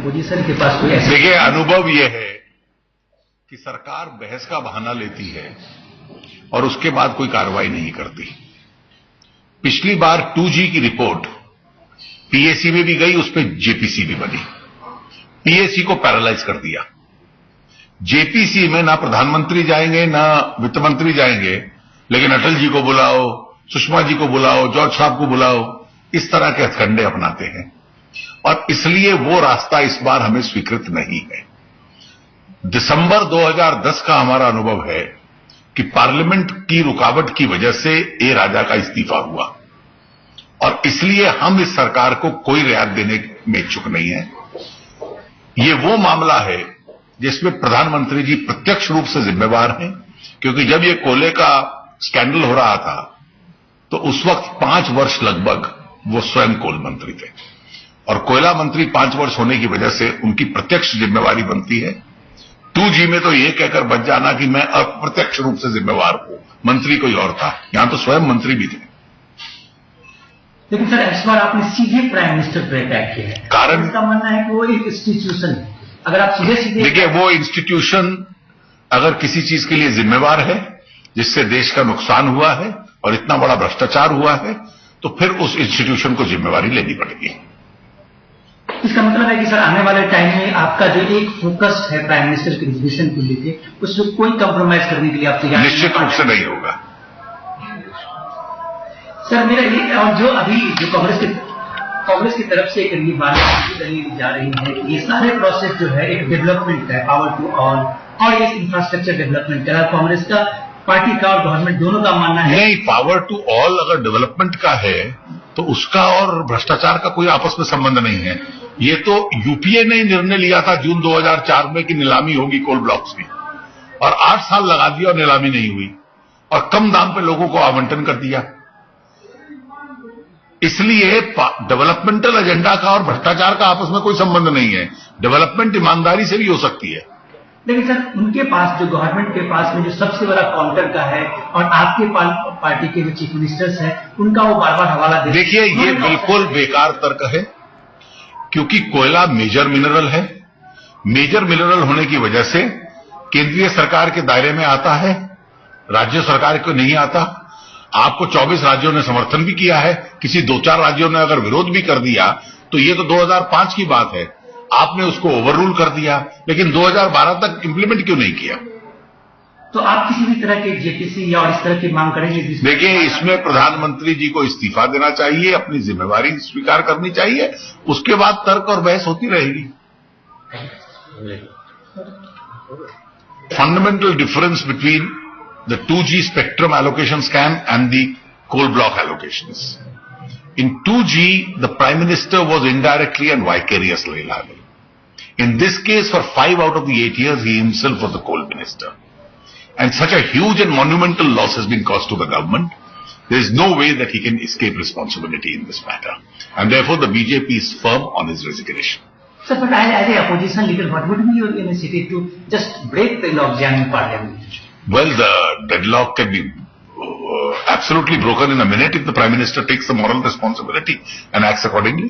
Opposition के पास कोई ऐसा? देखिए, अनुभव यह है कि सरकार बहस का बहाना लेती है और उसके बाद कोई कार्रवाई नहीं करती। पिछली बार 2G की रिपोर्ट पीएसी में भी गई, उस पर जेपीसी भी बनी। पीएसी को पैरालाइज कर दिया। जेपीसी में ना प्रधानमंत्री जाएंगे ना वित्त मंत्री जाएंगे, लेकिन अटल जी को बुलाओ, सुषमा जी को बुलाओ, जॉर्ज साहब को बुलाओ, इस तरह के हथकंडे अपनाते हैं और इसलिए वो रास्ता इस बार हमें स्वीकृत नहीं है। दिसंबर 2010 का हमारा अनुभव है कि पार्लियामेंट की रुकावट की वजह से ए राजा का इस्तीफा हुआ और इसलिए हम इस सरकार को कोई रियायत देने में इच्छुक नहीं है। ये वो मामला है जिसमें प्रधानमंत्री जी प्रत्यक्ष रूप से जिम्मेवार हैं, क्योंकि जब ये कोयले का स्कैंडल हो रहा था तो उस वक्त 5 वर्ष लगभग वो स्वयं कोल मंत्री थे और कोयला मंत्री 5 वर्ष होने की वजह से उनकी प्रत्यक्ष जिम्मेवारी बनती है। 2G में तो ये कहकर बच जाना कि मैं अप्रत्यक्ष रूप से जिम्मेवार हूं, मंत्री कोई और था, यहां तो स्वयं मंत्री भी थे। लेकिन सर, इस बार आपने सीधे प्राइम मिनिस्टर पर अटैक किया है, कारण इसका मानना है कि वो एक इंस्टीट्यूशन है। अगर आप सीधे देखिए, वो इंस्टीट्यूशन अगर किसी चीज के लिए जिम्मेवार है जिससे देश का नुकसान हुआ है और इतना बड़ा भ्रष्टाचार हुआ है, तो फिर उस इंस्टीट्यूशन को जिम्मेवारी लेनी पड़ेगी। इसका मतलब है कि सर, आने वाले टाइम में आपका जो एक फोकस है प्राइम मिनिस्टर के रिजर्वेशन को लेकर, उसमें कोई कंप्रोमाइज करने के लिए आप तैयार? निश्चित रूप से नहीं होगा सर। मेरा ये, और जो अभी जो कांग्रेस की तरफ से एक बात दलील जा रही है कि ये सारे प्रोसेस जो है एक डेवलपमेंट है, पावर टू ऑल, और ये इंफ्रास्ट्रक्चर डेवलपमेंट है। कांग्रेस का, पार्टी का और गवर्नमेंट दोनों का मानना है नहीं, पावर टू ऑल अगर डेवलपमेंट का है तो उसका और भ्रष्टाचार का कोई आपस में संबंध नहीं है। ये तो यूपीए ने निर्णय लिया था जून 2004 में कि नीलामी होगी कोल ब्लॉक्स की, और 8 साल लगा दिया और नीलामी नहीं हुई और कम दाम पे लोगों को आवंटन कर दिया। इसलिए डेवलपमेंटल एजेंडा का और भ्रष्टाचार का आपस में कोई संबंध नहीं है। डेवलपमेंट ईमानदारी से भी हो सकती है। लेकिन सर, उनके पास, जो गवर्नमेंट के पास में जो सबसे बड़ा काउंटर का है, और आपके पार्टी के जो चीफ मिनिस्टर्स हैं, उनका वो बार बार हवाला देते हैं। देखिए, ये बिल्कुल बेकार तर्क है, क्योंकि कोयला मेजर मिनरल है। मेजर मिनरल होने की वजह से केंद्रीय सरकार के दायरे में आता है, राज्य सरकार को नहीं आता। आपको 24 राज्यों ने समर्थन भी किया है, किसी 2-4 राज्यों ने अगर विरोध भी कर दिया तो ये तो 2005 की बात है, आपने उसको ओवररूल कर दिया, लेकिन 2012 तक इंप्लीमेंट क्यों नहीं किया? तो आप किसी भी तरह के जेपीसी या और इस तरह की मांग करेंगे? देखिए, इसमें प्रधानमंत्री जी को इस्तीफा देना चाहिए, अपनी जिम्मेवारी स्वीकार करनी चाहिए, उसके बाद तर्क और बहस होती रहेगी। Fundamental difference between the 2G spectrum allocation scam and the coal block allocations. In 2G, the Prime Minister was indirectly and vicariously liable. In this case, for 5 out of the 8 years, he himself was the coal minister. And such a huge and monumental loss has been caused to the government. There is no way that he can escape responsibility in this matter. And therefore, the BJP is firm on his resignation. Sir, but as an opposition leader, what would be your initiative to just break the logjam in Parliament? Well, the deadlock can be absolutely broken in a minute if the Prime Minister takes the moral responsibility and acts accordingly.